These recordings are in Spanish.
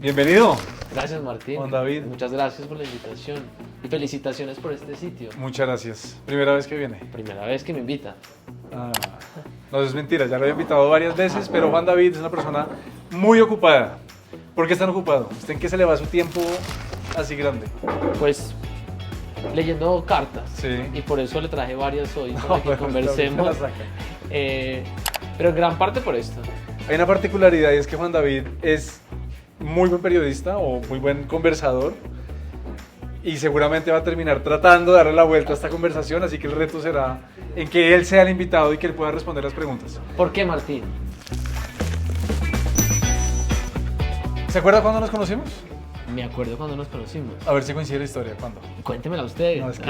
Bienvenido. Gracias, Martín. Juan David. Muchas gracias por la invitación y felicitaciones por este sitio. Muchas gracias. Primera vez que viene. Primera vez que me invita. No, es mentira, ya lo he invitado varias veces, pero Juan David es una persona muy ocupada. ¿Por qué es tan ocupado? ¿Usted en qué se le va su tiempo así grande? Pues leyendo cartas. Sí. Y por eso le traje varias hoy para que pero conversemos. esta ahorita Pero en gran parte por esto. Hay una particularidad y es que Juan David es muy buen periodista o muy buen conversador y seguramente va a terminar tratando de darle la vuelta a esta conversación, así que el reto será en que él sea el invitado y que él pueda responder las preguntas. ¿Por qué, Martín? ¿Se acuerda cuándo nos conocimos? Me acuerdo cuando nos conocimos. A ver si coincide la historia, ¿cuándo? Cuéntemela usted. No, es que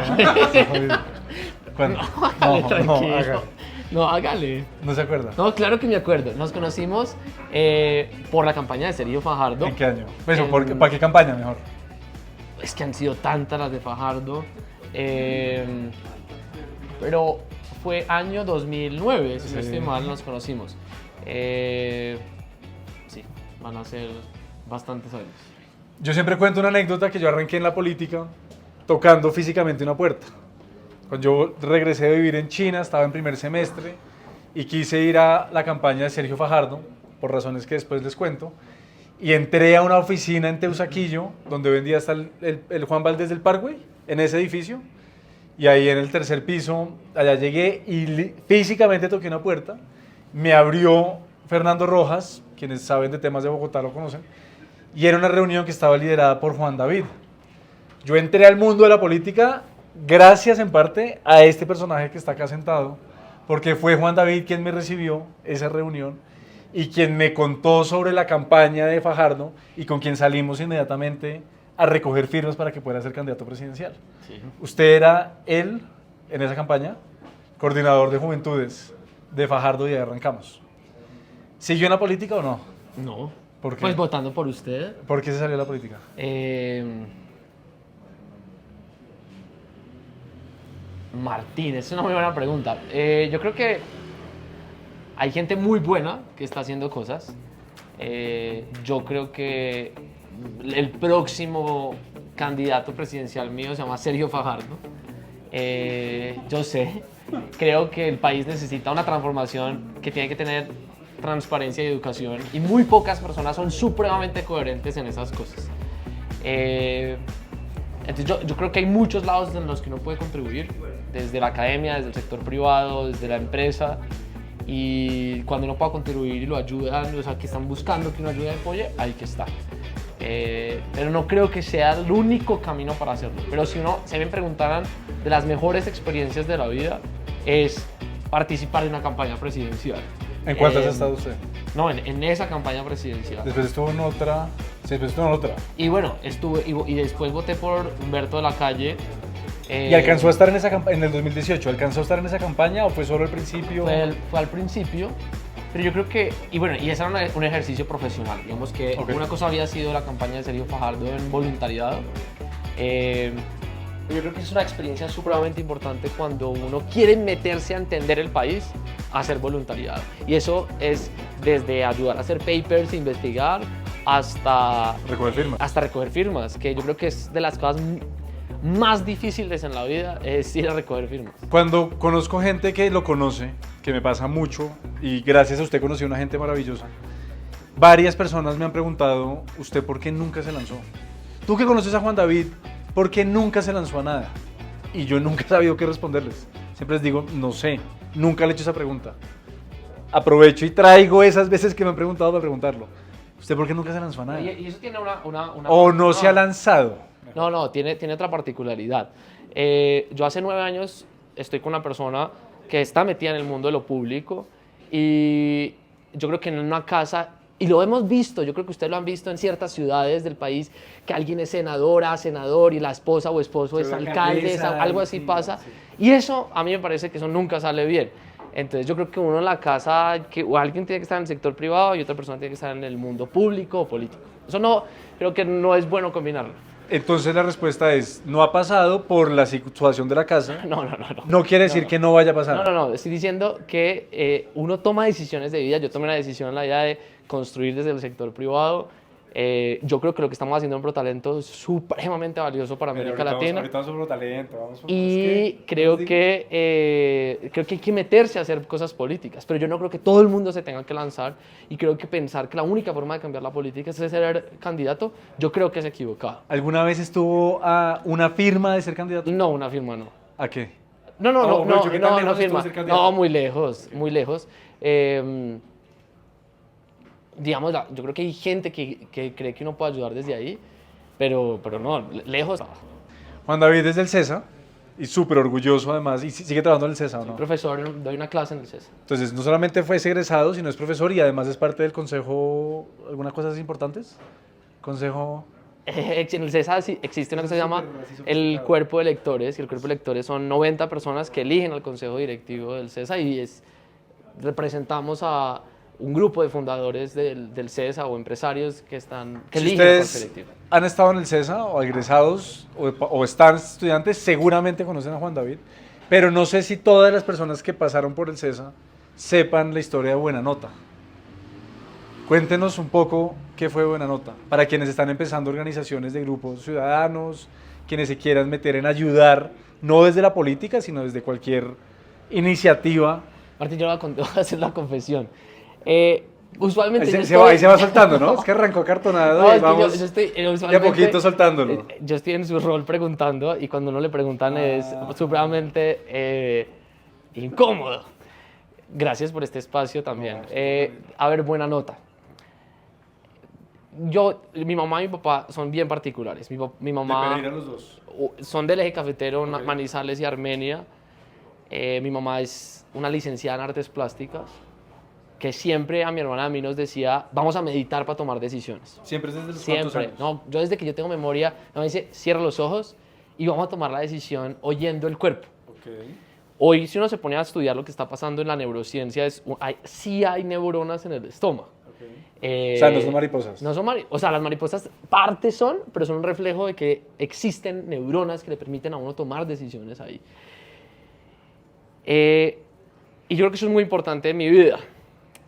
¿cuándo? Hágale, tranquilo. hágale. No, hágale. ¿No se acuerda? No, claro que me acuerdo. Nos conocimos por la campaña de Sergio Fajardo. ¿En qué año? Pues, En- ¿para qué campaña mejor? Es que han sido tantas las de Fajardo. Pero fue año 2009, si no Sí. estoy mal, nos conocimos. Sí, van a ser bastantes años. Yo siempre cuento una anécdota que yo arranqué en la política tocando físicamente una puerta. Cuando yo regresé de vivir en China, estaba en primer semestre y quise ir a la campaña de Sergio Fajardo, por razones que después les cuento, y entré a una oficina en Teusaquillo, donde hoy en día está el Juan Valdés del Parkway, en ese edificio, y ahí en el tercer piso, allá llegué y físicamente toqué una puerta, me abrió Fernando Rojas, quienes saben de temas de Bogotá lo conocen, y era una reunión que estaba liderada por Juan David. Yo entré al mundo de la política gracias en parte a este personaje que está acá sentado, porque fue Juan David quien me recibió esa reunión y quien me contó sobre la campaña de Fajardo y con quien salimos inmediatamente a recoger firmas para que pueda ser candidato presidencial. Sí. Usted era él, en esa campaña, coordinador de juventudes de Fajardo y ahí arrancamos. ¿Siguió en la política o no? No. ¿Por qué? Pues votando por usted. ¿Por qué se salió de la política? Martín, es una muy buena pregunta. Yo creo que hay gente muy buena que está haciendo cosas. Yo creo que el próximo candidato presidencial mío se llama Sergio Fajardo. Yo sé, creo que el país necesita una transformación que tiene que tener transparencia y educación y muy pocas personas son supremamente coherentes en esas cosas. Entonces yo creo que hay muchos lados en los que uno puede contribuir, desde la academia, desde el sector privado, desde la empresa, y cuando uno pueda contribuir y lo ayudan, o sea, que están buscando que uno ayude y apoye, ahí que está. Pero no creo que sea el único camino para hacerlo. Pero si me preguntaran de las mejores experiencias de la vida, es participar en una campaña presidencial. ¿En cuántas ha estado usted? No, en esa campaña presidencial. Después estuvo en otra. Sí, después estuvo en otra. Y bueno, y después voté por Humberto de la Calle. ¿Y alcanzó a estar en esa en el 2018? ¿Alcanzó a estar en esa campaña o fue solo al principio? Fue al principio, pero yo creo que, y ese era un ejercicio profesional. Digamos que Okay. una cosa había sido la campaña de Sergio Fajardo en voluntariado. Yo creo que es una experiencia supremamente importante cuando uno quiere meterse a entender el país, a hacer voluntariado. Y eso es desde ayudar a hacer papers, investigar, hasta recoger firmas, que yo creo que es de las cosas más difíciles en la vida, es ir a recoger firmas. Cuando conozco gente que lo conoce, que me pasa mucho, y gracias a usted conocí a una gente maravillosa, varias personas me han preguntado, ¿usted por qué nunca se lanzó? Tú que conoces a Juan David, ¿por qué nunca se lanzó a nada? Y yo nunca he sabido qué responderles. Siempre les digo, no sé, nunca le he hecho esa pregunta. Aprovecho y traigo esas veces que me han preguntado para preguntarlo. ¿Usted por qué nunca se lanzó a nada? Y eso tiene una ¿O no se ha lanzado? No, tiene otra particularidad. Yo hace 9 años estoy con una persona que está metida en el mundo de lo público y yo creo que en una casa, y lo hemos visto, yo creo que ustedes lo han visto en ciertas ciudades del país, que alguien es senadora, senador y la esposa o esposo es alcalde, algo así pasa. Y eso a mí me parece que eso nunca sale bien. Entonces yo creo que uno en la casa, o alguien tiene que estar en el sector privado y otra persona tiene que estar en el mundo público o político. Eso no, creo que no es bueno combinarlo. Entonces la respuesta es, no ha pasado por la situación de la casa. No. No quiere decir que no vaya a pasar. No, estoy diciendo que uno toma decisiones de vida. Yo tomé una decisión en la vida de construir desde el sector privado. Yo creo que lo que estamos haciendo en ProTalento es supremamente valioso para América Latina. Ahorita vamos sobre talento. Vamos por, Y creo que hay que meterse a hacer cosas políticas, pero yo no creo que todo el mundo se tenga que lanzar, y creo que pensar que la única forma de cambiar la política es ser candidato, yo creo que es equivocado. ¿Alguna vez estuvo a una firma de ser candidato? No, una firma no. ¿A qué? No, pero ¿qué tan lejos firma. estuvo ser candidato? No, muy lejos, muy lejos. Digamos, yo creo que hay gente que cree que uno puede ayudar desde ahí, pero no, lejos. Juan David es del CESA y súper orgulloso además, y sigue trabajando en el CESA, ¿o no? Profesor, doy una clase en el CESA. Entonces, no solamente fue egresado, sino es profesor y además es parte del consejo, ¿algunas cosas importantes? Consejo... En el CESA existe una cosa que se llama el cuerpo de lectores, y el cuerpo de lectores son 90 personas que eligen al consejo directivo del CESA, y representamos a un grupo de fundadores del CESA o empresarios que Si eligen al consejo ustedes directivo. han estado en el CESA o egresados o están estudiantes, seguramente conocen a Juan David, pero no sé si todas las personas que pasaron por el CESA sepan la historia de Buena Nota. Cuéntenos un poco qué fue Buena Nota, para quienes están empezando organizaciones de grupos ciudadanos, quienes se quieran meter en ayudar, no desde la política, sino desde cualquier iniciativa. Martín, yo voy a hacer la confesión. Usualmente Ahí se va soltando, ¿no? Es que arrancó cartonado No, y es que vamos yo estoy, de a usualmente, poquito soltándolo. Yo estoy en su rol preguntando, y cuando no le preguntan es supremamente incómodo. Gracias por este espacio también. A ver, Buena Nota. Mi mamá y mi papá son bien particulares. Mi mamá... De Pereira los dos. Son del eje cafetero, Manizales y Armenia. Mi mamá es una licenciada en artes plásticas, que siempre a mi hermana y a mí nos decía, vamos a meditar para tomar decisiones. Siempre desde los Siempre. cuantos años. No, yo desde que yo tengo memoria, me dice, cierra los ojos y vamos a tomar la decisión oyendo el cuerpo. Okay. Hoy, si uno se pone a estudiar lo que está pasando en la neurociencia, sí hay neuronas en el estómago. O sea, no son mariposas. No son o sea, las mariposas parte son, pero son un reflejo de que existen neuronas que le permiten a uno tomar decisiones ahí. Y yo creo que eso es muy importante en mi vida.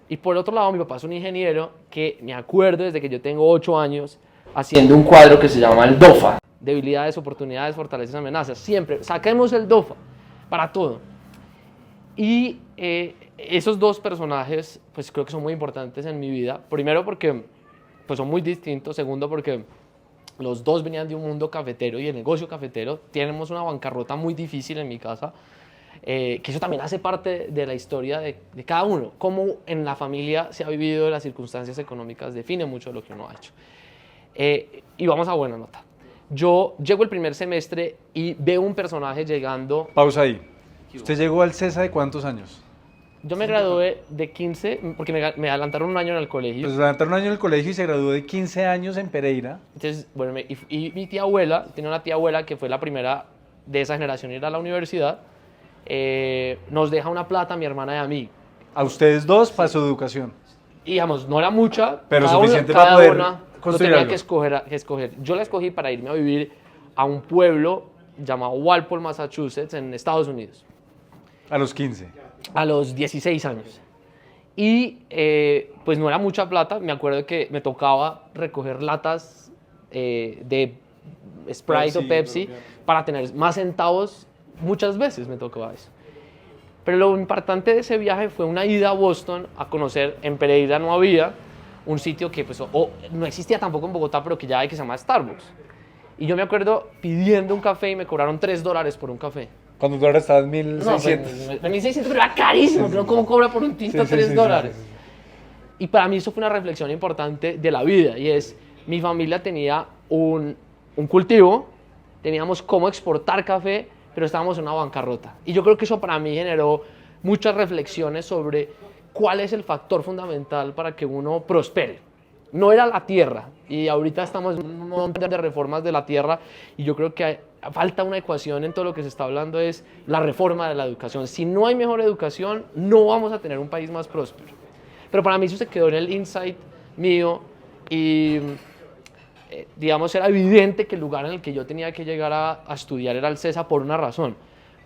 Y por otro lado, mi papá es un ingeniero que me acuerdo desde que yo tengo 8 años haciendo un cuadro que se llama el DOFA. Debilidades, oportunidades, fortalezas, amenazas. Siempre, saquemos el DOFA para todo. Y esos dos personajes, pues creo que son muy importantes en mi vida. Primero porque pues, son muy distintos. Segundo porque los dos venían de un mundo cafetero y el negocio cafetero. Tenemos una bancarrota muy difícil en mi casa. Que eso también hace parte de la historia de cada uno. Cómo en la familia se ha vivido, las circunstancias económicas define mucho de lo que uno ha hecho. Y vamos a Buena Nota. Yo llego el primer semestre y veo un personaje llegando. Pausa ahí. ¿Usted llegó al CESA de cuántos años? Yo me gradué de 15, porque me adelantaron un año en el colegio. Pues adelantaron un año en el colegio y se graduó de 15 años en Pereira. Entonces, bueno, y mi tía abuela, tenía una tía abuela que fue la primera de esa generación en ir a la universidad. Nos deja una plata a mi hermana y a mí. A ustedes dos para su educación. Y digamos, no era mucha, pero cada suficiente cada para poder una construir tenía algo. que escoger. Yo la escogí para irme a vivir a un pueblo llamado Walpole, Massachusetts, en Estados Unidos. A los 15. A los 16 años. Y pues no era mucha plata. Me acuerdo que me tocaba recoger latas de Sprite o Pepsi para tener más centavos. Muchas veces me tocaba eso. Pero lo importante de ese viaje fue una ida a Boston a conocer. En Pereira no había un sitio que pues, no existía tampoco en Bogotá, pero que ya hay, que se llama Starbucks. Y yo me acuerdo pidiendo un café y me cobraron $3 por un café. Cuando el dólar estaba en 1.600. No, pues, 1.600, pero era carísimo. Pero ¿cómo cobra por un tinto $3? Y para mí eso fue una reflexión importante de la vida. Y es, mi familia tenía un cultivo, teníamos cómo exportar café, pero estábamos en una bancarrota. Y yo creo que eso para mí generó muchas reflexiones sobre cuál es el factor fundamental para que uno prospere. No era la tierra, y ahorita estamos en un montón de reformas de la tierra, y yo creo que falta una ecuación en todo lo que se está hablando, es la reforma de la educación. Si no hay mejor educación, no vamos a tener un país más próspero. Pero para mí eso se quedó en el insight mío, y digamos, era evidente que el lugar en el que yo tenía que llegar a estudiar era el CESA por una razón,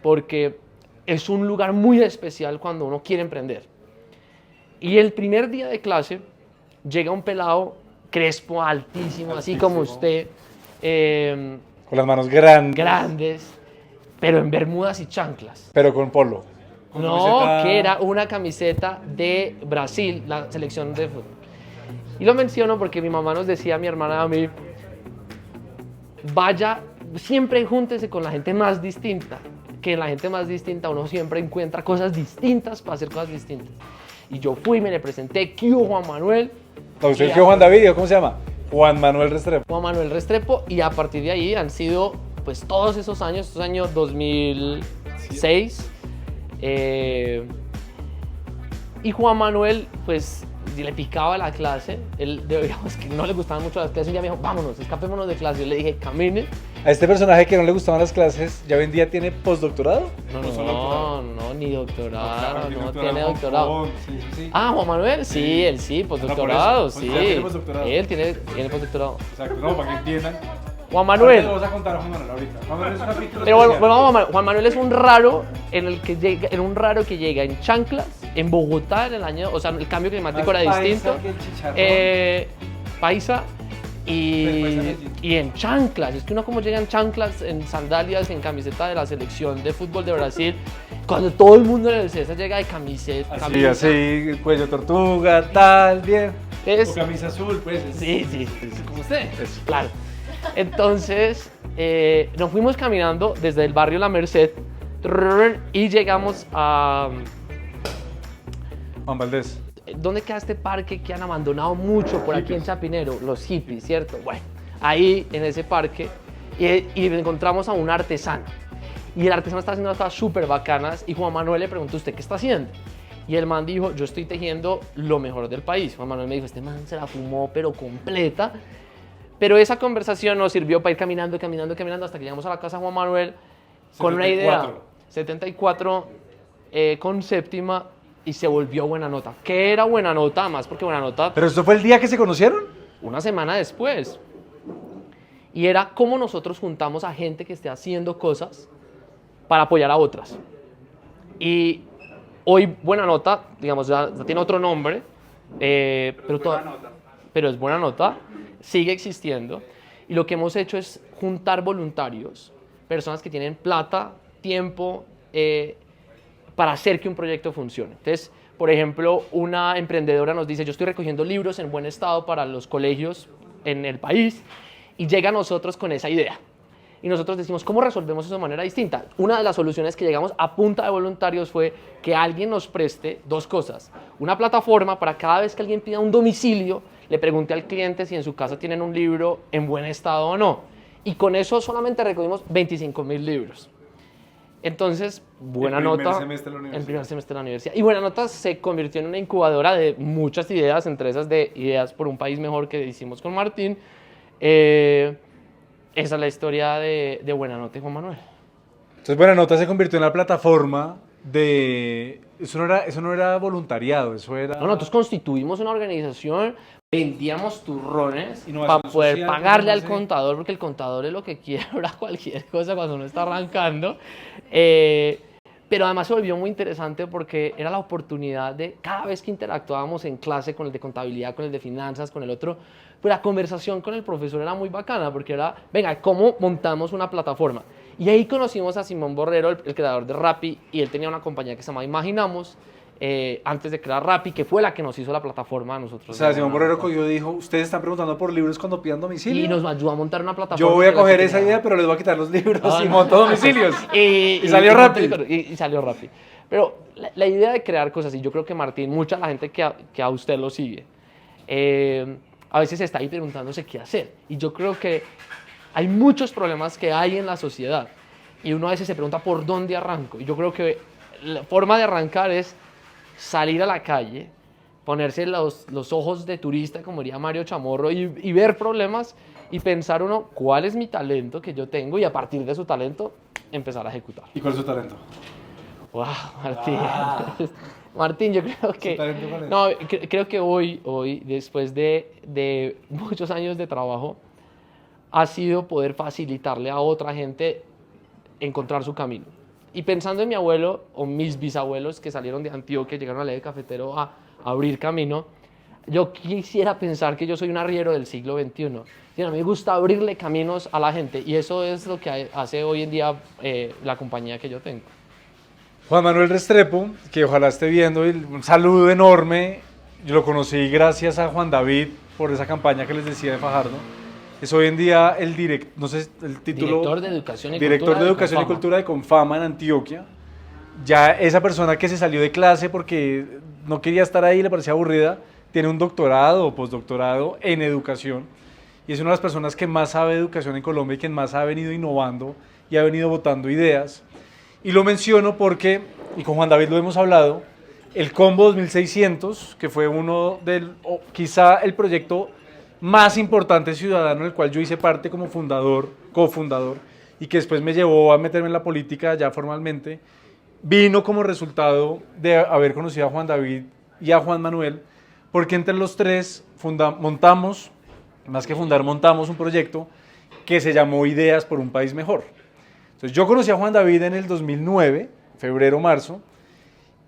porque es un lugar muy especial cuando uno quiere emprender. Y el primer día de clase llega un pelado crespo, altísimo, así como usted, Con las manos grandes. grandes, pero en bermudas y chanclas. Pero con polo. Con No, camiseta- que era una camiseta de Brasil, la selección de fútbol. Y lo menciono porque mi mamá nos decía, mi hermana y a mí, vaya, siempre júntese con la gente más distinta, que en la gente más distinta uno siempre encuentra cosas distintas para hacer cosas distintas. Y yo fui, me le presenté, ¿qué hubo, Juan Manuel? No, usted Y es Juan David, ¿cómo se llama? Juan Manuel Restrepo. Juan Manuel Restrepo, y a partir de ahí han sido pues todos esos años 2006, y Juan Manuel pues le picaba la clase, él digamos que no le gustaban mucho las clases, y ya me dijo, vámonos, escapémonos de clase. Yo le dije, camine. A este personaje que no le gustaban las clases, ¿ya hoy en día tiene postdoctorado? No, ni doctorado, no tiene doctorado. Ah, Juan Manuel, sí, él sí, postdoctorado, por eso. sí. Pues ya tiene postdoctorado. Él tiene postdoctorado. Exacto, no, para que entiendan. Juan Manuel. Vamos a contar a Juan Manuel ahorita. Juan Manuel es un capítulo Pero bueno, especial. Juan Manuel es un raro un raro que llega en chanclas en Bogotá en el año, o sea, el cambio climático Más era paisa distinto. que el chicharrón. Paisa Paisa y en chanclas. Es que uno como llega en chanclas, en sandalias, en camiseta de la selección de fútbol de Brasil, cuando todo el mundo en el CESA llega de camiseta. Así, cuello tortuga, tal, bien. Es- O camisa azul, pues. Sí, como usted. Eso. Claro. Entonces, nos fuimos caminando desde el barrio La Merced y llegamos a... Juan Valdés. ¿Dónde queda este parque que han abandonado mucho por aquí en Chapinero? Los hippies, ¿cierto? Bueno, ahí en ese parque y encontramos a un artesano. Y el artesano está haciendo unas cosas súper bacanas y Juan Manuel le preguntó, ¿usted qué está haciendo? Y el man dijo, yo estoy tejiendo lo mejor del país. Juan Manuel me dijo, este man se la fumó pero completa. Pero esa conversación nos sirvió para ir caminando hasta que llegamos a la casa de Juan Manuel con una idea. 74 con séptima y se volvió Buena Nota. ¿Qué era Buena Nota? Más porque Buena Nota ¿Pero esto fue el día que se conocieron? una semana después. Y era cómo nosotros juntamos a gente que esté haciendo cosas para apoyar a otras. Y hoy Buena Nota, digamos, ya tiene otro nombre, pero es Buena Nota, sigue existiendo. Y lo que hemos hecho es juntar voluntarios, personas que tienen plata, tiempo, para hacer que un proyecto funcione. Entonces, por ejemplo, una emprendedora nos dice, yo estoy recogiendo libros en buen estado para los colegios en el país, y llega a nosotros con esa idea. Y nosotros decimos, ¿cómo resolvemos eso de manera distinta? Una de las soluciones que llegamos a punta de voluntarios fue que alguien nos preste dos cosas. Una plataforma para cada vez que alguien pida un domicilio, le pregunte al cliente si en su casa tienen un libro en buen estado o no. Y con eso solamente recogimos 25,000 libros. Entonces, Buena Nota, en primer semestre de la universidad. Y Buena Nota se convirtió en una incubadora de muchas ideas, entre esas de Ideas por un País Mejor que hicimos con Martín. Esa es la historia de Buena Nota y Juan Manuel. Entonces, Buena Nota se convirtió en la plataforma de... Eso no era voluntariado, eso era... No, nosotros constituimos una organización, vendíamos turrones Innovación para poder social, pagarle al sí. contador, porque el contador es lo que quiebra cualquier cosa cuando uno está arrancando. Pero además se volvió muy interesante porque era la oportunidad de, cada vez que interactuábamos en clase con el de contabilidad, con el de finanzas, con el otro, pues la conversación con el profesor era muy bacana porque era, venga, ¿cómo montamos una plataforma? Y ahí conocimos a Simón Borrero, el creador de Rappi, y él tenía una compañía que se llama Imaginamos, antes de crear Rappi, que fue la que nos hizo la plataforma a nosotros. O sea, Simón Borrero cogió y dijo, ustedes están preguntando por libros cuando pidan domicilio. Y nos ayudó a montar una plataforma. Yo voy a que la coger que esa tenía. idea, pero les voy a quitar los libros Ah, y no. monto domicilios. Y salió Rappi. Y salió Rappi. Pero la idea de crear cosas, y yo creo que Martín, mucha la gente que a usted lo sigue, a veces está ahí preguntándose qué hacer. Y yo creo que hay muchos problemas que hay en la sociedad. Y uno a veces se pregunta por dónde arranco. Y yo creo que la forma de arrancar es salir a la calle, ponerse los ojos de turista, como diría Mario Chamorro, y ver problemas y pensar uno, ¿cuál es mi talento que yo tengo? Y a partir de su talento, empezar a ejecutar. ¿Y cuál es su talento? ¡Wow, Martín! Martín, yo creo que... talento cuál es? No, creo que hoy, después de muchos años de trabajo, ha sido poder facilitarle a otra gente encontrar su camino. Y pensando en mi abuelo o mis bisabuelos que salieron de Antioquia, llegaron a la ley de cafetero a abrir camino, Yo quisiera pensar que yo soy un arriero del siglo XXI. A mí me gusta abrirle caminos a la gente y eso es lo que hace hoy en día la compañía que yo tengo. Juan Manuel Restrepo, que ojalá esté viendo, y un saludo enorme. Yo lo conocí gracias a Juan David por esa campaña que les decía de Fajardo. Es hoy en día el no sé el título, director de Educación y director Cultura de Educación y Cultura de Confama en Antioquia. Ya esa persona que se salió de clase porque no quería estar ahí, le parecía aburrida, tiene un doctorado o postdoctorado en educación y es una de las personas que más sabe de educación en Colombia y que más ha venido innovando y ha venido botando ideas. Y lo menciono porque, y con Juan David lo hemos hablado, el Combo 2600, que fue uno del, o quizá el proyecto más importante ciudadano del cual yo hice parte como fundador, cofundador, y que después me llevó a meterme en la política ya formalmente, vino como resultado de haber conocido a Juan David y a Juan Manuel, porque entre los tres montamos, más que fundar, montamos un proyecto que se llamó Ideas por un País Mejor. Entonces yo conocí a Juan David en el 2009, febrero, marzo,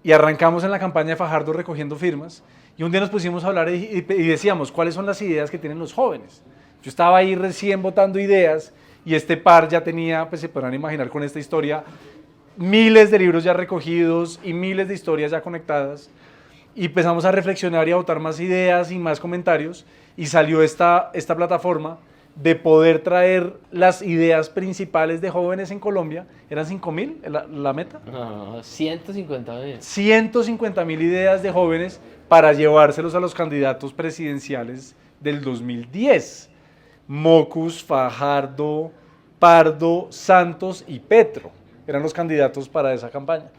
y arrancamos en la campaña de Fajardo recogiendo firmas, y un día nos pusimos a hablar y decíamos, ¿cuáles son las ideas que tienen los jóvenes? Yo estaba ahí recién votando ideas, y este par ya tenía, pues se podrán imaginar con esta historia, miles de libros ya recogidos y miles de historias ya conectadas, y empezamos a reflexionar y a votar más ideas y más comentarios, y salió esta plataforma de poder traer las ideas principales de jóvenes en Colombia. ¿Eran 5.000 la meta? No, 150.000. 150.000 ideas de jóvenes para llevárselos a los candidatos presidenciales del 2010. Mocus, Fajardo, Pardo, Santos y Petro eran los candidatos para esa campaña.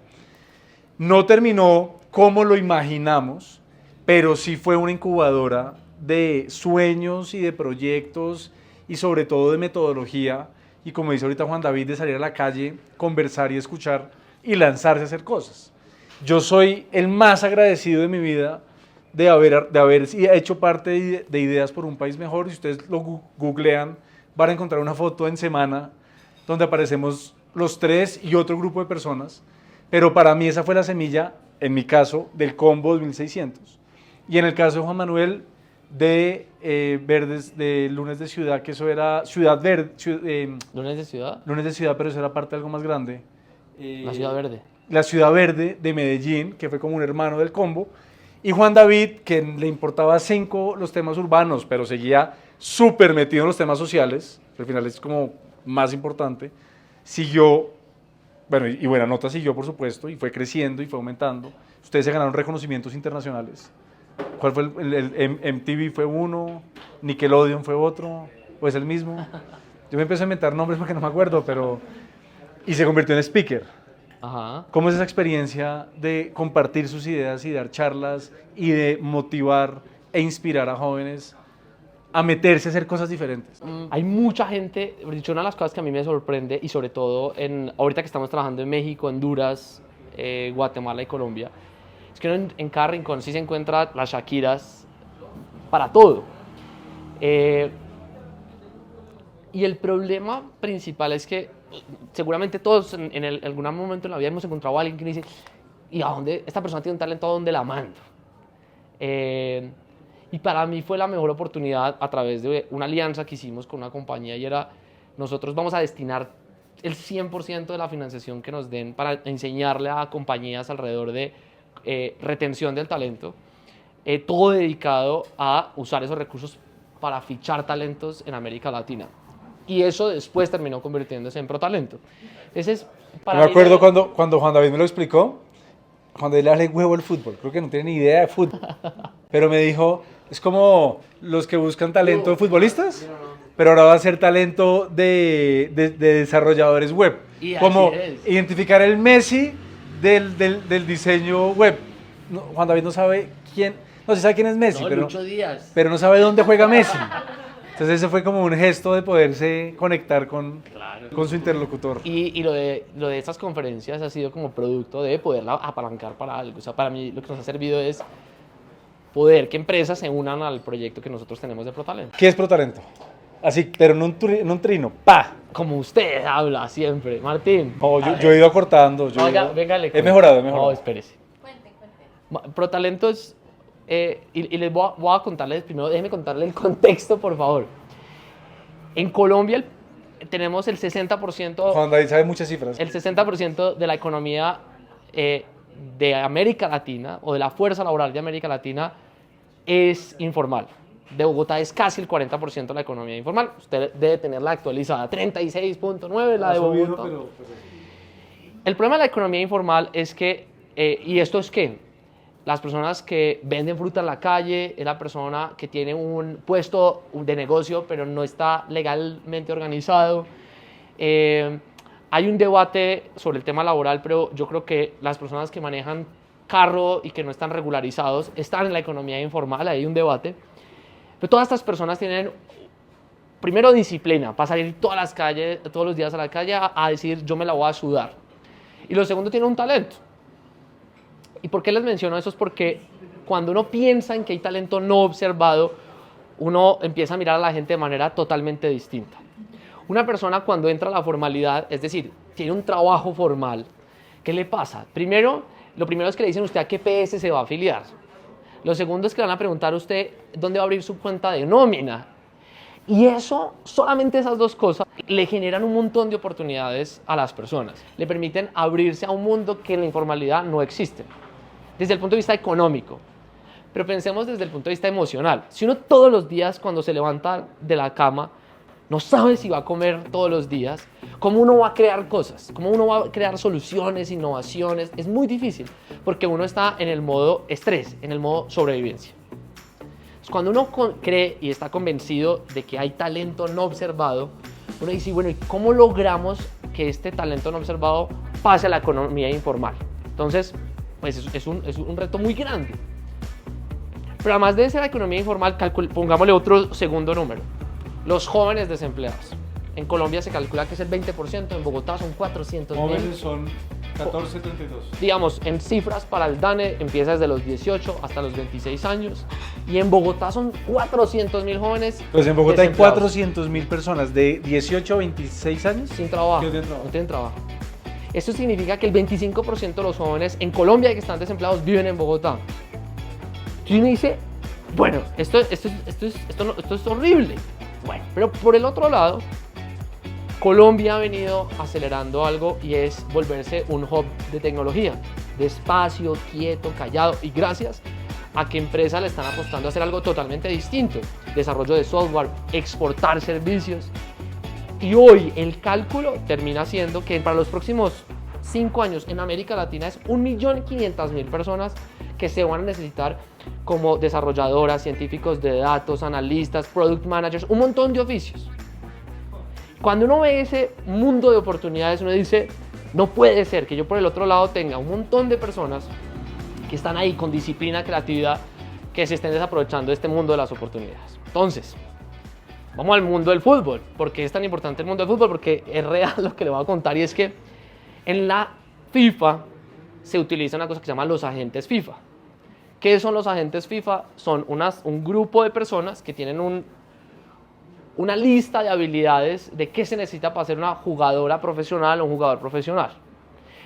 No terminó como lo imaginamos, pero sí fue una incubadora de sueños y de proyectos y sobre todo de metodología y, como dice ahorita Juan David, de salir a la calle, conversar y escuchar y lanzarse a hacer cosas. Yo soy el más agradecido de mi vida de haber hecho parte de Ideas por un País Mejor. Si ustedes lo googlean, van a encontrar una foto en Semana donde aparecemos los tres y otro grupo de personas, pero para mí esa fue la semilla, en mi caso, del Combo 2600. Y en el caso de Juan Manuel, de Verdes, de Lunes de Ciudad, que eso era Ciudad Verde. ¿Lunes de Ciudad? Lunes de Ciudad, pero eso era parte de algo más grande. La Ciudad Verde. La Ciudad Verde de Medellín, que fue como un hermano del Combo. Y Juan David, que le importaba 5 los temas urbanos, pero seguía súper metido en los temas sociales, al final es como más importante, siguió, bueno, y buena nota siguió, por supuesto, y fue creciendo y fue aumentando. Ustedes se ganaron reconocimientos internacionales. ¿Cuál fue el MTV fue uno? ¿Nickelodeon fue otro? ¿O es el mismo? Yo me empecé a inventar nombres porque no me acuerdo, pero... Y se convirtió en speaker. Ajá. ¿Cómo es esa experiencia de compartir sus ideas y dar charlas y de motivar e inspirar a jóvenes a meterse a hacer cosas diferentes? Hay mucha gente, dicho, una de las cosas que a mí me sorprende, y sobre todo ahorita que estamos trabajando en México, Honduras, Guatemala y Colombia, es que uno en cada rincón sí se encuentra las Shakiras para todo. Y el problema principal es que seguramente todos en algún momento en la vida hemos encontrado a alguien que dice, ¿y a dónde? Esta persona tiene un talento, ¿a dónde la mando? Y para mí fue la mejor oportunidad a través de una alianza que hicimos con una compañía, y era, nosotros vamos a destinar el 100% de la financiación que nos den para enseñarle a compañías alrededor de retención del talento, todo dedicado a usar esos recursos para fichar talentos en América Latina. Y eso después terminó convirtiéndose en ProTalento. Ese es para me acuerdo cuando Juan David me lo explicó. Juan David le da huevo el fútbol, creo que no tiene ni idea de fútbol, pero me dijo, es como los que buscan talento de futbolistas, pero ahora va a ser talento de desarrolladores web, Y como así es. identificar el Messi del diseño web. No, Juan David no sabe quién, no se sabe quién es Messi, No, pero, Lucho Díaz. pero no sabe dónde juega Messi. Entonces ese fue como un gesto de poderse conectar con su interlocutor. Y lo de estas conferencias ha sido como producto de poderla apalancar para algo. O sea, para mí lo que nos ha servido es poder que empresas se unan al proyecto que nosotros tenemos de ProTalento. ¿Qué es ProTalento? Así, pero no un trino, ¡pa! Como usted habla siempre, Martín. No, yo he ido acortando. Oiga, venga, le he cuento. mejorado. No, espérese. Cuente. ProTalento es y les voy a contarles primero, déjenme contarles el contexto, por favor. En Colombia tenemos el 60%, Juan David sabe muchas cifras. el 60% de la economía de América Latina, o de la fuerza laboral de América Latina, es informal. De Bogotá es casi el 40% de la economía informal. Usted debe tenerla actualizada, 36.9 la de Bogotá. El problema de la economía informal es que, y esto es que las personas que venden fruta en la calle, es la persona que tiene un puesto de negocio pero no está legalmente organizado. Hay un debate sobre el tema laboral, pero yo creo que las personas que manejan carro y que no están regularizados están en la economía informal, hay un debate. Pero todas estas personas tienen, primero, disciplina para salir todas las calles, todos los días a la calle a decir yo me la voy a sudar. Y lo segundo, tienen un talento. ¿Y por qué les menciono eso? Es porque cuando uno piensa en que hay talento no observado, uno empieza a mirar a la gente de manera totalmente distinta. Una persona cuando entra a la formalidad, es decir, tiene un trabajo formal, ¿qué le pasa? Lo primero es que le dicen a usted a qué PS se va a afiliar. Lo segundo es que le van a preguntar a usted dónde va a abrir su cuenta de nómina. Y eso, solamente esas dos cosas, le generan un montón de oportunidades a las personas. Le permiten abrirse a un mundo que en la informalidad no existe. Desde el punto de vista económico. Pero pensemos desde el punto de vista emocional. Si uno todos los días cuando se levanta de la cama no sabe si va a comer todos los días, ¿cómo uno va a crear cosas? ¿Cómo uno va a crear soluciones, innovaciones? Es muy difícil porque uno está en el modo estrés, en el modo sobrevivencia. Cuando uno cree y está convencido de que hay talento no observado, uno dice, bueno, ¿y cómo logramos que este talento no observado pase a la economía informal? Entonces, pues es un reto muy grande. Pero además de ser la economía informal, pongámosle otro segundo número. Los jóvenes desempleados. En Colombia se calcula que es el 20%, en Bogotá son 400.000. Jóvenes son 14, 32. Digamos, en cifras para el DANE empieza desde los 18 hasta los 26 años. Y en Bogotá son 400.000 jóvenes. Pues en Bogotá hay desempleados. 400.000 personas de 18 a 26 años Sin trabajo. que no tienen trabajo. No tienen trabajo. Esto significa que el 25% de los jóvenes en Colombia que están desempleados viven en Bogotá. Y uno dice, bueno, esto es horrible. Bueno, pero por el otro lado, Colombia ha venido acelerando algo y es volverse un hub de tecnología. Despacio, quieto, callado, y gracias a que empresas le están apostando a hacer algo totalmente distinto. Desarrollo de software, exportar servicios. Y hoy el cálculo termina siendo que para los próximos 5 años en América Latina es 1.500.000 personas que se van a necesitar como desarrolladoras, científicos de datos, analistas, product managers, un montón de oficios. Cuando uno ve ese mundo de oportunidades, uno dice, no puede ser que yo por el otro lado tenga un montón de personas que están ahí con disciplina, creatividad, que se estén desaprovechando de este mundo de las oportunidades. Entonces, vamos al mundo del fútbol. ¿Por qué es tan importante el mundo del fútbol? Porque es real lo que le voy a contar, y es que en la FIFA se utiliza una cosa que se llama los agentes FIFA. ¿Qué son los agentes FIFA? Son un grupo de personas que tienen una lista de habilidades de qué se necesita para ser una jugadora profesional o un jugador profesional.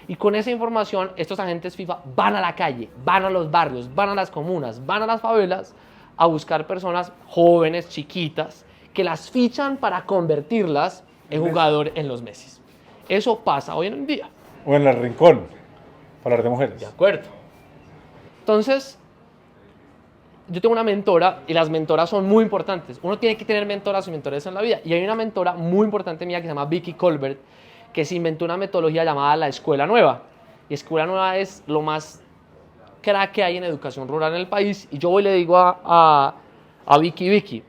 Y con esa información, estos agentes FIFA van a la calle, van a los barrios, van a las comunas, van a las favelas a buscar personas jóvenes, chiquitas, que las fichan para convertirlas en jugador en los Messi. Eso pasa hoy en día. O en el rincón, para hablar de mujeres. De acuerdo. Entonces, yo tengo una mentora y las mentoras son muy importantes. Uno tiene que tener mentoras y mentores en la vida. Y hay una mentora muy importante mía que se llama Vicky Colbert, que se inventó una metodología llamada la Escuela Nueva. Y Escuela Nueva es lo más crack que hay en educación rural en el país. Y yo hoy le digo a Vicky,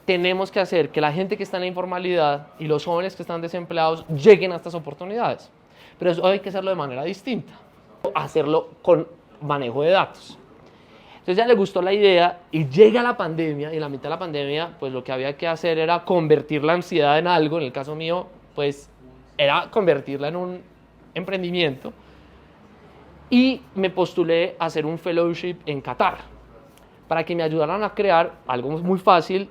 tenemos que hacer que la gente que está en la informalidad y los jóvenes que están desempleados lleguen a estas oportunidades. Pero eso hay que hacerlo de manera distinta. Hacerlo con manejo de datos. Entonces ya le gustó la idea y llega la pandemia, y en la mitad de la pandemia pues lo que había que hacer era convertir la ansiedad en algo. En el caso mío pues era convertirla en un emprendimiento, y me postulé a hacer un fellowship en Qatar para que me ayudaran a crear algo muy fácil,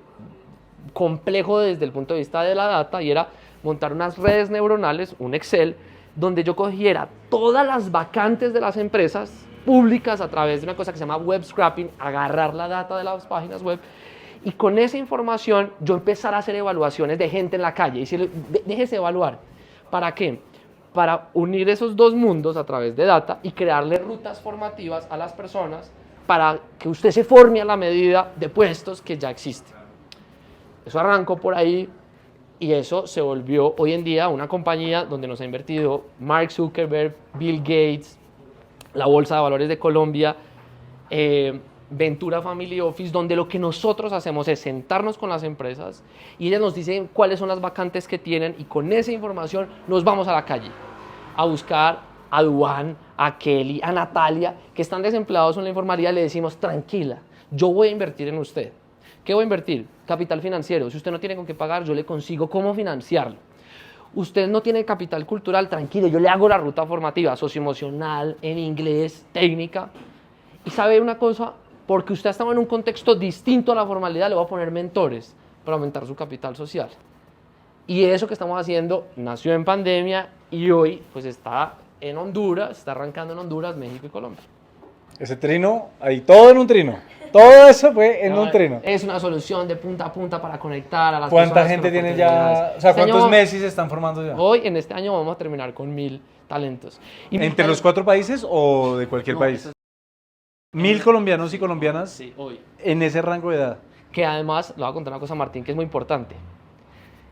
complejo desde el punto de vista de la data, y era montar unas redes neuronales, un Excel, donde yo cogiera todas las vacantes de las empresas públicas a través de una cosa que se llama web scraping, agarrar la data de las páginas web y con esa información yo empezar a hacer evaluaciones de gente en la calle y decirle, déjese evaluar. ¿Para qué? Para unir esos dos mundos a través de data y crearle rutas formativas a las personas para que usted se forme a la medida de puestos que ya existen. Eso arrancó por ahí y eso se volvió hoy en día una compañía donde nos ha invertido Mark Zuckerberg, Bill Gates, la Bolsa de Valores de Colombia, Ventura Family Office, donde lo que nosotros hacemos es sentarnos con las empresas y ellas nos dicen cuáles son las vacantes que tienen y con esa información nos vamos a la calle a buscar a Duan, a Kelly, a Natalia, que están desempleados en la informalidad, le decimos, tranquila, yo voy a invertir en usted. ¿Qué voy a invertir? Capital financiero. Si usted no tiene con qué pagar, yo le consigo cómo financiarlo. Usted no tiene capital cultural, tranquilo, yo le hago la ruta formativa, socioemocional, en inglés, técnica. Y sabe una cosa, porque usted ha estado en un contexto distinto a la formalidad, le voy a poner mentores para aumentar su capital social. Y eso que estamos haciendo nació en pandemia y hoy pues está en Honduras, está arrancando en Honduras, México y Colombia. Ese trino, ahí todo en un trino. Todo eso fue en un trino. Es una solución de punta a punta para conectar a las ¿Cuánta personas gente con tiene ya? oportunidades. O sea, Este ¿cuántos año, Messi se están formando ya? Hoy, en este año, vamos a terminar con 1000 talentos. Y ¿Entre los 4 países o de cualquier país? eso es- 1000 colombianos y colombianas Sí, hoy. en ese rango de edad. Que además, le voy a contar una cosa a Martín que es muy importante.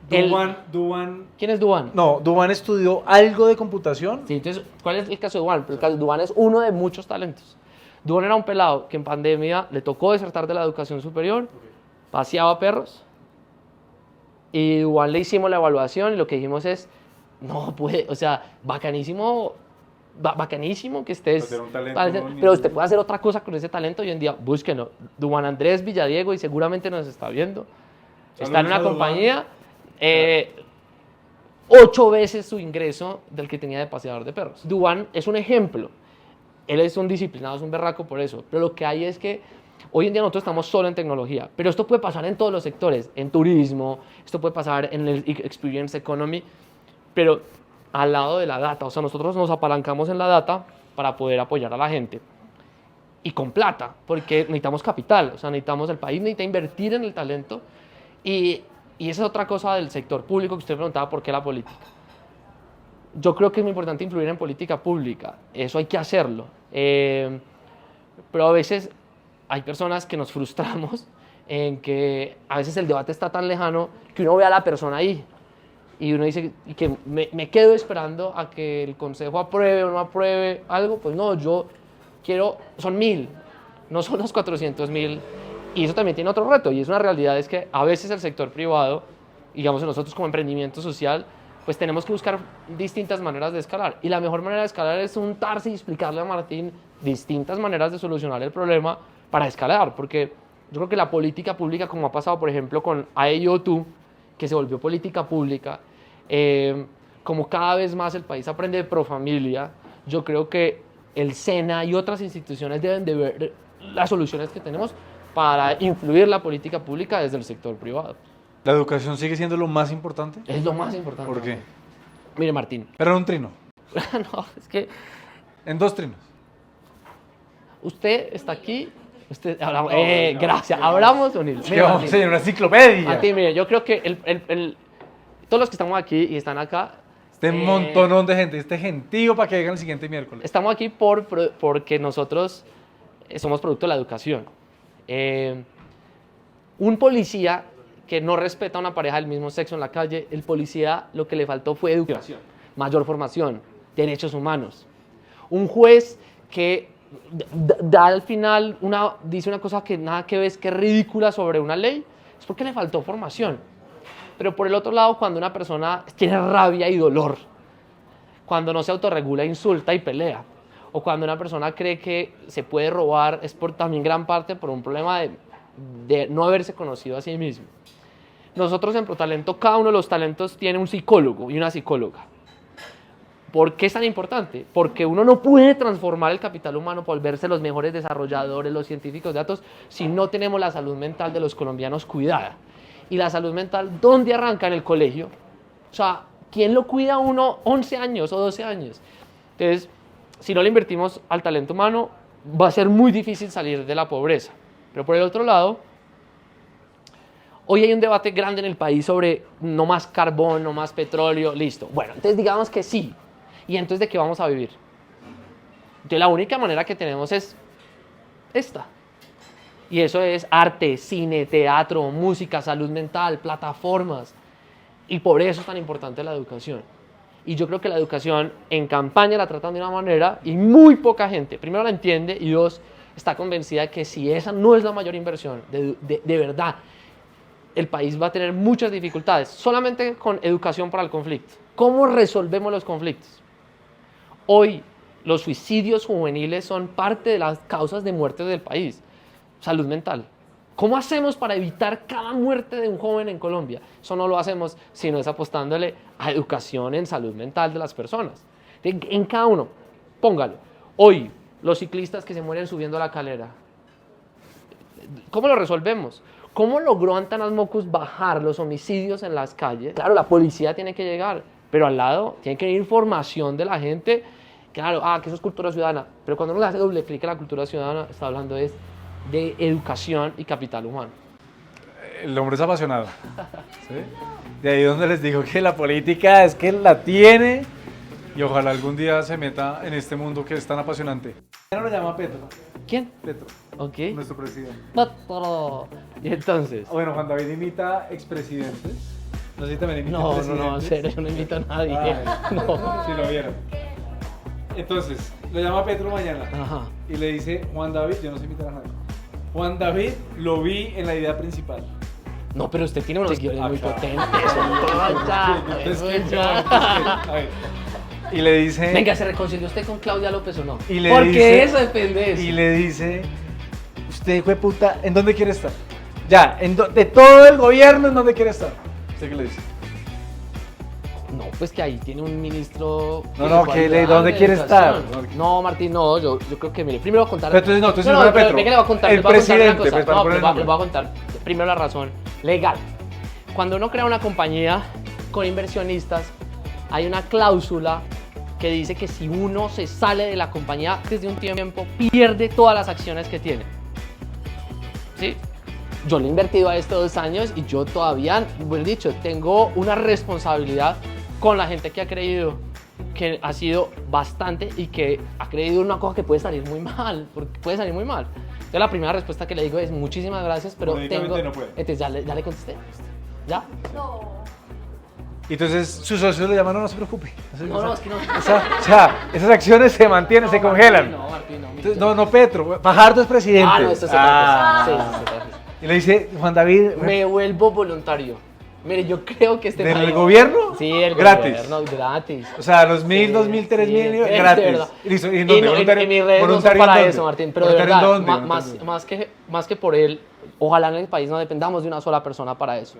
Duan. ¿Quién es Duan? No, Duan estudió algo de computación. Sí, entonces, ¿cuál es el caso de Duan? El caso de Duan es uno de muchos talentos. Duan era un pelado que en pandemia le tocó desertar de la educación superior, paseaba perros, y Duan le hicimos la evaluación y lo que dijimos es, no puede, o sea, bacanísimo que estés, Pero un talento, pero usted puede hacer otra cosa con ese talento hoy en día, búsquenlo. Duan Andrés Villadiego, y seguramente nos está viendo, está en una Saludos a compañía, 8 veces su ingreso del que tenía de paseador de perros. Duan es un ejemplo. Él es un disciplinado, es un berraco por eso. Pero lo que hay es que hoy en día nosotros estamos solo en tecnología. Pero esto puede pasar en todos los sectores. En turismo, esto puede pasar en el experience economy. Pero al lado de la data. O sea, nosotros nos apalancamos en la data para poder apoyar a la gente. Y con plata, porque necesitamos capital. O sea, el país necesita invertir en el talento. Y esa es otra cosa del sector público que usted preguntaba, ¿por qué la política? Yo creo que es muy importante influir en política pública, eso hay que hacerlo, pero a veces hay personas que nos frustramos en que a veces el debate está tan lejano que uno ve a la persona ahí y uno dice y que me quedo esperando a que el consejo apruebe o no apruebe algo, pues no, yo quiero, son 1000, no son los 400.000 y eso también tiene otro reto y es una realidad, es que a veces el sector privado, digamos nosotros como emprendimiento social, pues tenemos que buscar distintas maneras de escalar. Y la mejor manera de escalar es untarse y explicarle a Martín distintas maneras de solucionar el problema para escalar. Porque yo creo que la política pública, como ha pasado, por ejemplo, con IAO2, que se volvió política pública, como cada vez más el país aprende de Profamilia, yo creo que el SENA y otras instituciones deben de ver las soluciones que tenemos para influir la política pública desde el sector privado. ¿La educación sigue siendo lo más importante? Es lo más importante. ¿Por qué? Mire, Martín. Pero en un trino. No, es que En 2 trinos. usted está aquí. Gracias. Hablamos, O'Neill. Es que vamos a hacer una enciclopedia. Martín, mire, yo creo que todos los que estamos aquí y están acá. Este montonón de gente, este gentío para que vengan el siguiente miércoles. Estamos aquí porque nosotros somos producto de la educación. Un policía que no respeta a una pareja del mismo sexo en la calle, el policía lo que le faltó fue educación, mayor formación, derechos humanos. Un juez que da al final dice una cosa que nada que ver, es que es ridícula sobre una ley, es porque le faltó formación. Pero por el otro lado, cuando una persona tiene rabia y dolor, cuando no se autorregula, insulta y pelea, o cuando una persona cree que se puede robar, es también gran parte por un problema de no haberse conocido a sí mismo. Nosotros en ProTalento, cada uno de los talentos tiene un psicólogo y una psicóloga. ¿Por qué es tan importante? Porque uno no puede transformar el capital humano, volverse los mejores desarrolladores, los científicos de datos, si no tenemos la salud mental de los colombianos cuidada. Y la salud mental, ¿dónde arranca? En el colegio. O sea, ¿quién lo cuida a uno 11 años o 12 años? Entonces, si no le invertimos al talento humano, va a ser muy difícil salir de la pobreza. Pero por el otro lado, hoy hay un debate grande en el país sobre no más carbón, no más petróleo, listo. Bueno, entonces digamos que sí. ¿Y entonces de qué vamos a vivir? Entonces la única manera que tenemos es esta. Y eso es arte, cine, teatro, música, salud mental, plataformas. Y por eso es tan importante la educación. Y yo creo que la educación en campaña la tratan de una manera y muy poca gente, primero la entiende y dos, está convencida de que si esa no es la mayor inversión, de verdad, el país va a tener muchas dificultades, solamente con educación para el conflicto. ¿Cómo resolvemos los conflictos? Hoy los suicidios juveniles son parte de las causas de muerte del país. Salud mental. ¿Cómo hacemos para evitar cada muerte de un joven en Colombia? Eso no lo hacemos sino es apostándole a educación en salud mental de las personas. En cada uno, póngalo. Hoy, los ciclistas que se mueren subiendo la calera. ¿Cómo lo resolvemos? ¿Cómo logró Antanas Mocus bajar los homicidios en las calles? Claro, la policía tiene que llegar, pero al lado tiene que ir información de la gente. Claro, que eso es cultura ciudadana. Pero cuando uno le hace doble clic a la cultura ciudadana, está hablando de educación y capital humano. El hombre es apasionado. ¿Sí? De ahí donde les digo que la política es que la tiene y ojalá algún día se meta en este mundo que es tan apasionante. ¿Quién lo llama Petro? ¿Quién? Petro, Ok. nuestro presidente. Petro. Y entonces. Bueno, Juan David imita expresidentes. No sé si también imita No, presidentes. en serio, yo no invito a nadie. No. Si lo vieron. Entonces, lo llama Petro mañana. Ajá. Y le dice, Juan David, yo no sé imitar a nadie. Juan David lo vi en la idea principal. No, pero usted tiene unos guiones muy Acá. potentes. A ver. Y le dice... Venga, ¿se reconcilió usted con Claudia López o no? Y le Porque dice- eso depende de eso. Y le dice, usted hijo de puta, ¿en dónde quiere estar? Ya, de todo el gobierno, ¿en dónde quiere estar? ¿Usted qué le dice? No, pues que ahí tiene un ministro... No, le que puede ayudar ¿dónde de quiere educación. estar? No, Martín, no, yo creo que, mire, primero voy a contar... Pero entonces no, entonces no pero Petro. venga, le voy a contar, El les voy a contar una presidente, cosa. pues, para No, poner el les nombre. voy a contar primero la razón legal. Cuando uno crea una compañía con inversionistas, hay una cláusula que dice que si uno se sale de la compañía desde un tiempo, pierde todas las acciones que tiene. ¿Sí? Yo le he invertido a esto 2 años y yo todavía, bueno dicho, tengo una responsabilidad con la gente que ha creído que ha sido bastante y que ha creído una cosa que puede salir muy mal, porque puede salir muy mal. Entonces la primera respuesta que le digo es muchísimas gracias, pero Jurídicamente tengo... no puede. Entonces ya le contesté. ¿Ya? Y entonces sus socios le llaman, no se preocupe. No, es que no. O sea, esas acciones se mantienen, se congelan. No, Martín, no. Entonces, no, Petro, Fajardo es presidente. Ah, no, esto es otra cosa. Sí, es otra cosa. Y le dice, Juan David, Me vuelvo voluntario. Mire, yo creo que este ¿del país- gobierno? Sí, el Gratis. gobierno, gratis. O sea, los 1.000, Sí, 2.000, 3.000, sí, de gratis. verdad. Y listo, ¿y en Y dónde? no, ¿Voluntario? en mis redes no son ¿Voluntario para en eso, dónde? Martín, pero de ¿Voluntario en verdad, dónde? ¿Voluntario en dónde? más que por él, ojalá en el país no dependamos de una sola persona para eso.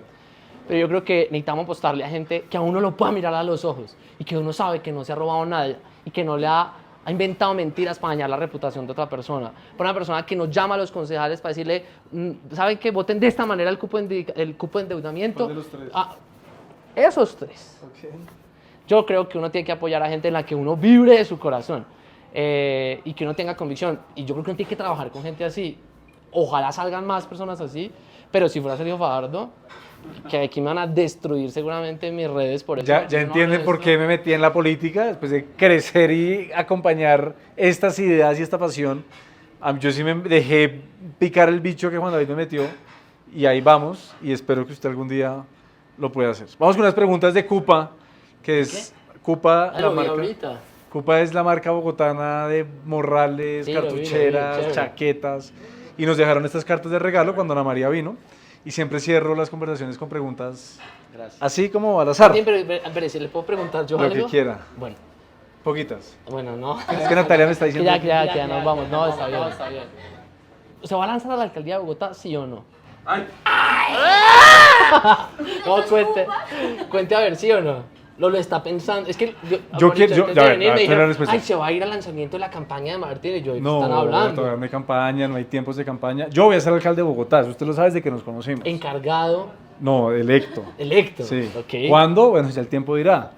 Pero yo creo que necesitamos apostarle a gente que a uno lo pueda mirar a los ojos y que uno sabe que no se ha robado nada y que no le ha inventado mentiras para dañar la reputación de otra persona. Por una persona que nos llama a los concejales para decirle, ¿saben qué? Voten de esta manera el cupo de endeudamiento. ¿Cuál de los tres? Esos 3. Yo creo que uno tiene que apoyar a gente en la que uno vibre de su corazón y que uno tenga convicción. Y yo creo que uno tiene que trabajar con gente así. Ojalá salgan más personas así, pero si fuera Sergio Fajardo, que aquí me van a destruir seguramente en mis redes por eso. Ya Yo no entienden hablo por de qué esto. me metí en la política, después de crecer y acompañar estas ideas y esta pasión. Yo sí me dejé picar el bicho que Juan David me metió y ahí vamos y espero que usted algún día lo pueda hacer. Vamos con unas preguntas de Cupa, que es Cupa, Ah, la lo vi marca. ahorita. Cupa es la marca bogotana de morrales, Sí, lo vi, cartucheras, chévere. chaquetas. Y nos dejaron estas cartas de regalo cuando Ana María vino. Y siempre cierro las conversaciones con preguntas Gracias. así como al azar. Martín, pero si le puedo preguntar yo Lo algo. que quiera. Bueno, Poquitas. no. Es que Natalia me está Que diciendo. ya, nos vamos. No, está bien. ¿Se va a lanzar a la alcaldía de Bogotá, sí o no? Ay. No, cuente a ver, ¿sí o no? Lo está pensando. Es que Yo ahorita, quiero- antes ya de ver, venir, a me ver, dijeron, la respuesta. ay, se va a ir al lanzamiento de la campaña de Martín. Y yo, ¿de qué No, están hablando? todavía no hay campaña, no hay tiempos de campaña. Yo voy a ser alcalde de Bogotá, eso usted lo sabe desde que nos conocimos. Encargado, No, electo. electo. Sí. Ok. ¿Cuándo? Bueno, ya el tiempo dirá.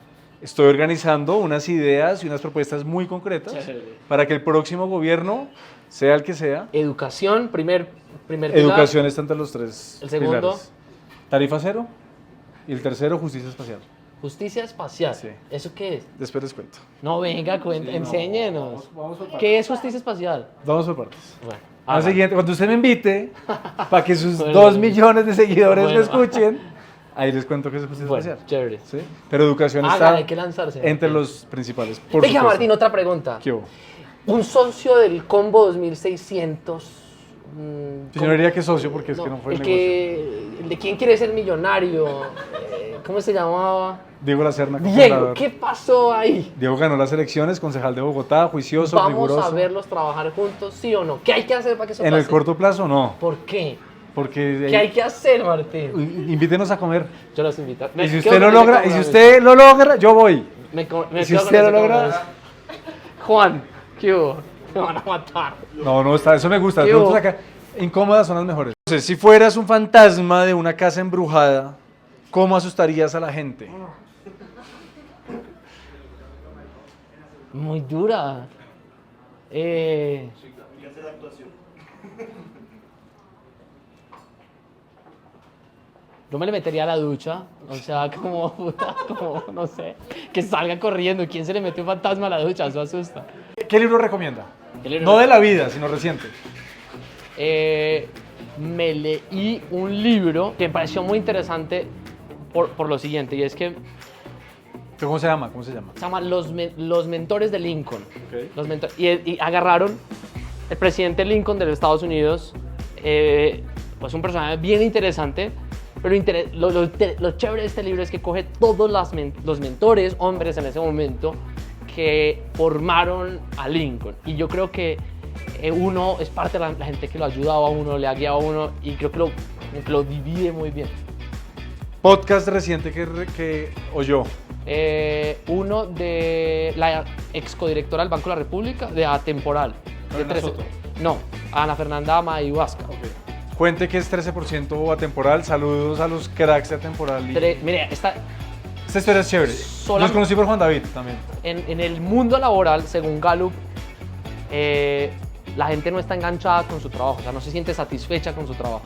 estoy organizando unas ideas y unas propuestas muy concretas Chévere. para que el próximo gobierno, sea el que sea, Educación, primer pilar. educación está entre los tres El segundo. pilares. Tarifa cero y el tercero, justicia espacial. Justicia espacial. Sí. ¿Eso qué es? Después les cuento. No, venga, enséñenos. Vamos por partes. ¿Qué es justicia espacial? Vamos por partes. Bueno, Al siguiente, cuando usted me invite, para que sus Bueno, 2 millones de seguidores bueno. me escuchen, ahí les cuento que es justicia bueno, espacial. chévere. ¿Sí? Pero educación Hágale, está hay que lanzarse. entre los principales. Por Venga, supuesto. Martín, otra pregunta. ¿Qué hubo? Un socio del combo 2600. Yo no diría que socio porque es que no fue el negocio. el de quién quiere ser millonario. ¿Cómo se llamaba? Diego Lacerna, Diego, cofundador. ¿qué pasó ahí? Diego ganó las elecciones, concejal de Bogotá, juicioso, ¿Vamos riguroso. a verlos trabajar juntos, sí o no? ¿Qué hay que hacer para que eso En pase? el corto plazo, no. ¿Por qué? Porque ¿Qué hay que hacer, Martín? invítenos a comer. Yo los invito. Y si usted lo logra, yo voy. Me y si quedo con usted ese lo logra- compromiso. Juan, ¿qué hubo? Me van a matar. No, está, eso me gusta. Las ¿Qué preguntas hubo? acá incómodas son las mejores. Entonces, si fueras un fantasma de una casa embrujada, ¿cómo asustarías a la gente? Muy dura. Yo me le metería a la ducha, o sea, como puta, como, no sé, que salga corriendo. ¿Quién se le metió un fantasma a la ducha? Eso asusta. ¿Qué libro recomienda? ¿Qué libro? No de la vida, sino reciente. Me leí un libro que me pareció muy interesante por lo siguiente, y es que ¿Cómo se llama? ¿Cómo se llama? se llama Los Mentores de Lincoln. Ok. Y agarraron el presidente Lincoln de los Estados Unidos, pues un personaje bien interesante, pero lo chévere de este libro es que coge todos los mentores, hombres en ese momento, que formaron a Lincoln. Y yo creo que uno es parte de la gente que lo ha ayudado a uno, le ha guiado a uno, y creo que lo divide muy bien. Podcast reciente que oyó. Uno de la excodirectora del Banco de la República, de Atemporal. De Lorena 13. Soto. No, Ana Fernanda Mayhuasca. Cuente que es 13% atemporal. Saludos a los cracks de atemporal. Mire, Esta historia es chévere. Los conocí por Juan David también. en el mundo laboral, según Gallup, la gente no está enganchada con su trabajo, o sea, no se siente satisfecha con su trabajo.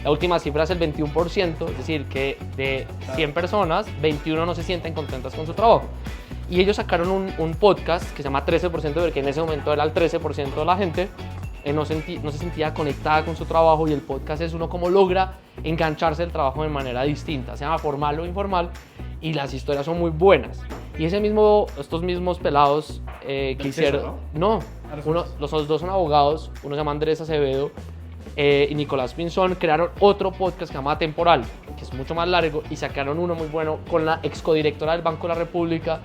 La última cifra es el 21%, es decir, que de 100 personas, 21 no se sienten contentas con su trabajo. Y ellos sacaron un podcast que se llama 13%, porque en ese momento era el 13% de la gente no se sentía conectada con su trabajo, y el podcast es uno cómo logra engancharse del trabajo de manera distinta. Se llama Formal o Informal, y las historias son muy buenas. Y estos mismos pelados que hicieron... No, los dos son abogados, uno se llama Andrés Acevedo y Nicolás Pinzón, crearon otro podcast que se llama Temporal, que es mucho más largo, y sacaron uno muy bueno con la excodirectora del Banco de la República,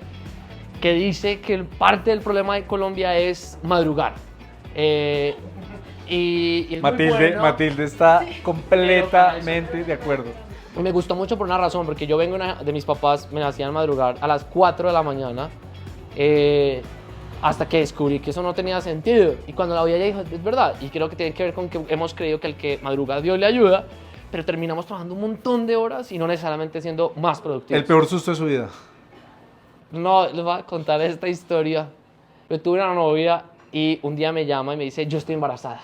que dice que parte del problema de Colombia es madrugar. Y es muy bueno. Matilde está completamente de acuerdo. Me gustó mucho por una razón, porque yo vengo de mis papás, me hacían madrugar a las 4 de la mañana, hasta que descubrí que eso no tenía sentido. Y cuando la oí ella dijo, es verdad, y creo que tiene que ver con que hemos creído que el que madruga Dios le ayuda, pero terminamos trabajando un montón de horas y no necesariamente siendo más productivos. El peor susto de su vida. No, les voy a contar esta historia. Yo tuve una novia y un día me llama y me dice, yo estoy embarazada.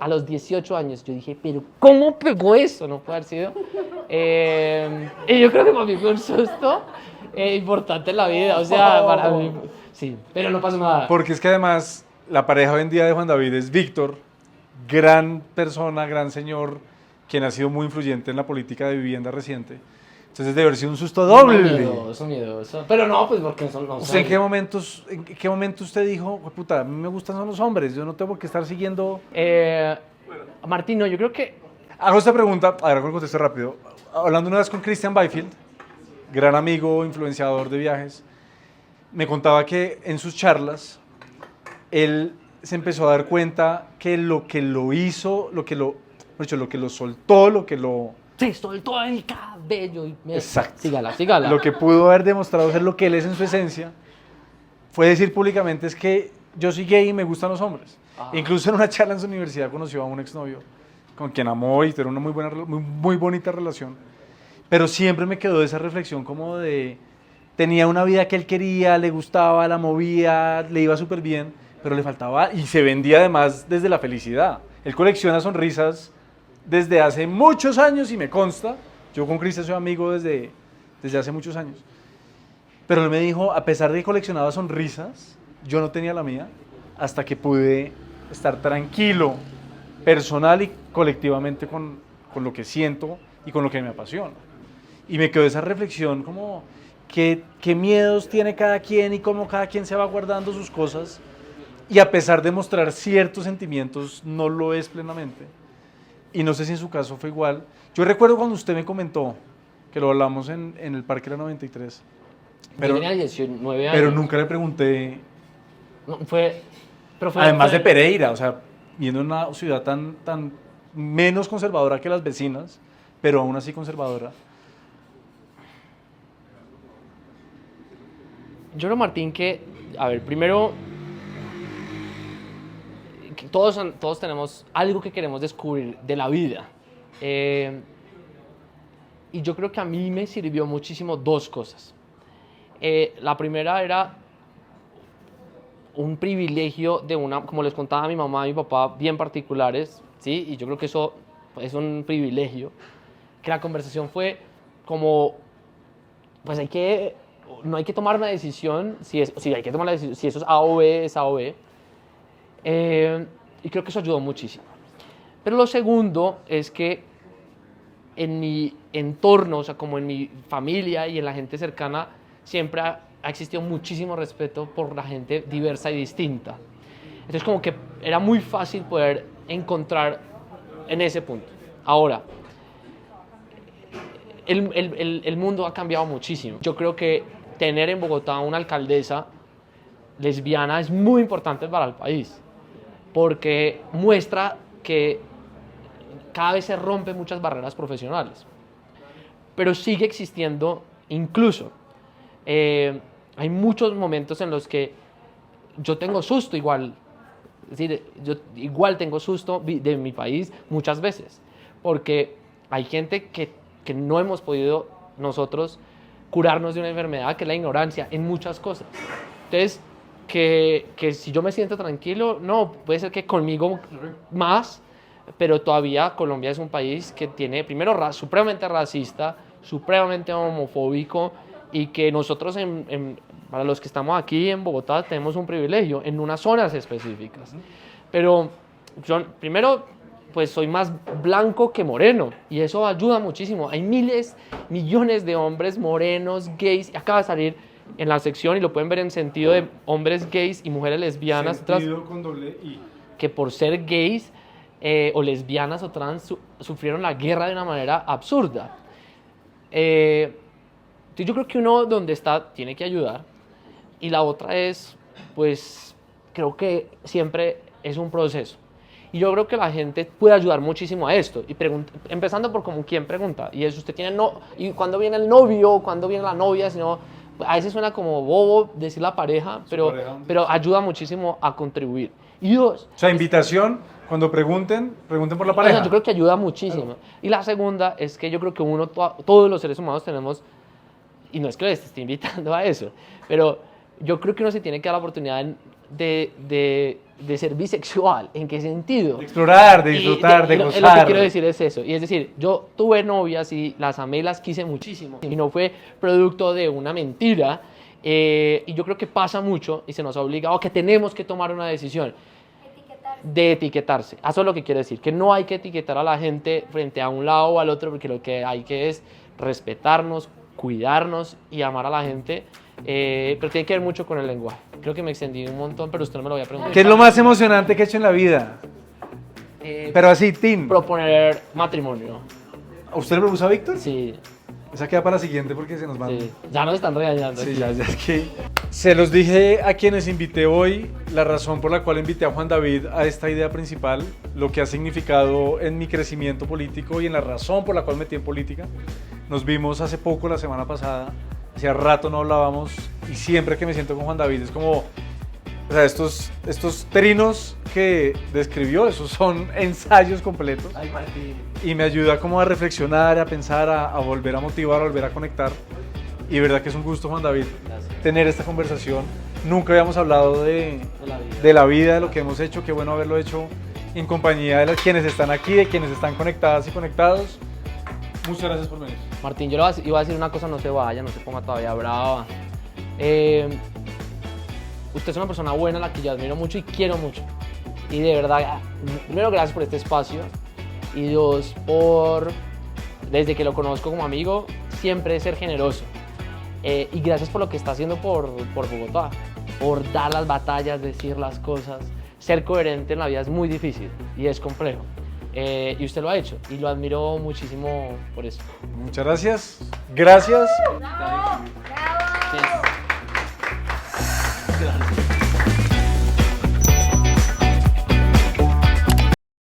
A los 18 años yo dije, pero ¿cómo pegó eso? No puede haber sido. Y yo creo que para mí fue un susto importante en la vida. O sea, para mí, sí, pero no pasó nada. Porque es que además la pareja hoy en día de Juan David es Víctor, gran persona, gran señor, quien ha sido muy influyente en la política de vivienda reciente. Entonces debe haber sido un susto doble. Miedoso. Pero no, pues porque son no ¿Usted en qué momento usted dijo, puta, a mí me gustan son los hombres, yo no tengo que estar siguiendo? Martín, no, yo creo que... Hago esta pregunta, a ver, con contexto rápido. Hablando una vez con Christian Byfield, gran amigo, influenciador de viajes, me contaba que en sus charlas él se empezó a dar cuenta que lo que lo hizo, lo que lo soltó, lo que lo... Sí, soltó el cabello. Exacto. Sígala. Lo que pudo haber demostrado ser lo que él es en su esencia, fue decir públicamente es que yo soy gay y me gustan los hombres. Incluso en una charla en su universidad conoció a un exnovio con quien amó y tuvo una muy bonita relación. Pero siempre me quedó esa reflexión como de tenía una vida que él quería, le gustaba, la movía, le iba súper bien, pero le faltaba, y se vendía además desde la felicidad. Él colecciona sonrisas desde hace muchos años y me consta, yo con Cristian soy amigo desde hace muchos años, pero él me dijo, a pesar de que coleccionaba sonrisas, yo no tenía la mía, hasta que pude estar tranquilo, personal y colectivamente con lo que siento y con lo que me apasiona. Y me quedó esa reflexión como qué miedos tiene cada quien y cómo cada quien se va guardando sus cosas y a pesar de mostrar ciertos sentimientos no lo es plenamente. Y no sé si en su caso fue igual. Yo recuerdo cuando usted me comentó, que lo hablamos en el Parque de la 93, Yo tenía 19 años. pero nunca le pregunté, No, fue además de Pereira, o sea, viendo una ciudad tan menos conservadora que las vecinas, pero aún así conservadora. Yo creo, Martín, que, a ver, primero, que todos tenemos algo que queremos descubrir de la vida. Y yo creo que a mí me sirvió muchísimo dos cosas. La primera era un privilegio de como les contaba a mi mamá y mi papá, bien particulares, ¿sí? Y yo creo que eso es un privilegio. Que la conversación fue como, pues no hay que tomar una decisión, si hay que tomar la decisión, si eso es A o B, es A o B. Y creo que eso ayudó muchísimo. Pero lo segundo es que en mi entorno, o sea, como en mi familia y en la gente cercana, siempre ha existido muchísimo respeto por la gente diversa y distinta. Entonces, como que era muy fácil poder encontrar en ese punto. Ahora, el mundo ha cambiado muchísimo. Yo creo que tener en Bogotá una alcaldesa lesbiana es muy importante para el país, porque muestra que cada vez se rompen muchas barreras profesionales, pero sigue existiendo incluso. Hay muchos momentos en los que yo tengo susto igual, es decir, yo igual tengo susto de mi país muchas veces, porque hay gente que no hemos podido nosotros curarnos de una enfermedad que es la ignorancia en muchas cosas. Entonces, que si yo me siento tranquilo, no, puede ser que conmigo más, pero todavía Colombia es un país que tiene, primero, supremamente racista, supremamente homofóbico, y que nosotros, para los que estamos aquí en Bogotá, tenemos un privilegio en unas zonas específicas. Pero yo, primero, pues soy más blanco que moreno, y eso ayuda muchísimo. Hay miles, millones de hombres morenos, gays, acaba de salir en la sección, y lo pueden ver en sentido de hombres gays y mujeres lesbianas, Sentido con doble I. que por ser gays o lesbianas o trans sufrieron la guerra de una manera absurda. Yo creo que uno donde está tiene que ayudar, y la otra es, pues, creo que siempre es un proceso. Y yo creo que la gente puede ayudar muchísimo a esto, y empezando por como quien pregunta, y es, usted tiene y cuándo viene el novio, cuándo viene la novia, sino, a veces suena como bobo decir la pareja, pero ayuda muchísimo a contribuir. Y dos, o sea, invitación, cuando pregunten por la pareja. Yo creo que ayuda muchísimo. Claro. Y la segunda es que yo creo que todos los seres humanos tenemos, y no es que les esté invitando a eso, pero yo creo que uno se tiene que dar la oportunidad de ser bisexual. ¿En qué sentido? De explorar, de disfrutar, de gozar. Lo que quiero decir es eso. Y es decir, yo tuve novias y las amé y las quise muchísimo. Y no fue producto de una mentira. Y yo creo que pasa mucho y se nos ha obligado a que tenemos que tomar una decisión. De etiquetarse. Eso es lo que quiero decir, que no hay que etiquetar a la gente frente a un lado o al otro, porque lo que hay que es respetarnos, cuidarnos y amar a la gente, pero tiene que ver mucho con el lenguaje. Creo que me extendí un montón, pero usted no me lo voy a preguntar. ¿Qué es lo más emocionante que he hecho en la vida? Pero así, Tim. Proponer matrimonio. ¿A usted le propuso a Víctor? Sí. Esa queda para la siguiente porque se nos van. Sí. Ya nos están regañando. Sí, ya es que... Se los dije a quienes invité hoy, la razón por la cual invité a Juan David a esta idea principal, lo que ha significado en mi crecimiento político y en la razón por la cual metí en política. Nos vimos hace poco, la semana pasada, hacía rato no hablábamos, y siempre que me siento con Juan David es como... O sea, estos trinos que describió, esos son ensayos completos. Ay, Martín. Y me ayuda como a reflexionar, a pensar, a volver a motivar, a volver a conectar. Y verdad que es un gusto, Juan David, Gracias. tener esta conversación. Nunca habíamos hablado de la vida, de lo que hemos hecho. Qué bueno haberlo hecho en compañía de quienes están aquí, de quienes están conectadas y conectados. Muchas gracias por venir. Martín, yo iba a decir una cosa, no se vaya, no se ponga todavía brava. Usted es una persona buena, a la que yo admiro mucho y quiero mucho. Y de verdad, primero, gracias por este espacio. Y dos, desde que lo conozco como amigo, siempre ser generoso. Y gracias por lo que está haciendo por Bogotá. Por dar las batallas, decir las cosas. Ser coherente en la vida es muy difícil y es complejo. Y usted lo ha hecho y lo admiro muchísimo por eso. Muchas gracias. Gracias.